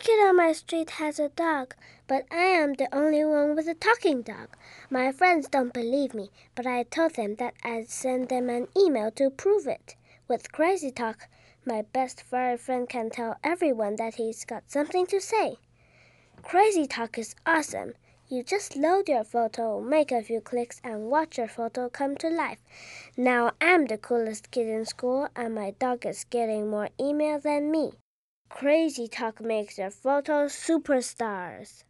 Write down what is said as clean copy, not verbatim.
kid on my street has a dog, but I am the only one with a talking dog. My friends don't believe me, but I told them that I'd send them an email to prove it. With CrazyTalk, my best furry friend can tell everyone that he's got something to say. CrazyTalk is awesome. You just load your photo, make a few clicks, and watch your photo come to life. Now I'm the coolest kid in school, and my dog is getting more email than me. CrazyTalk makes your photos superstars.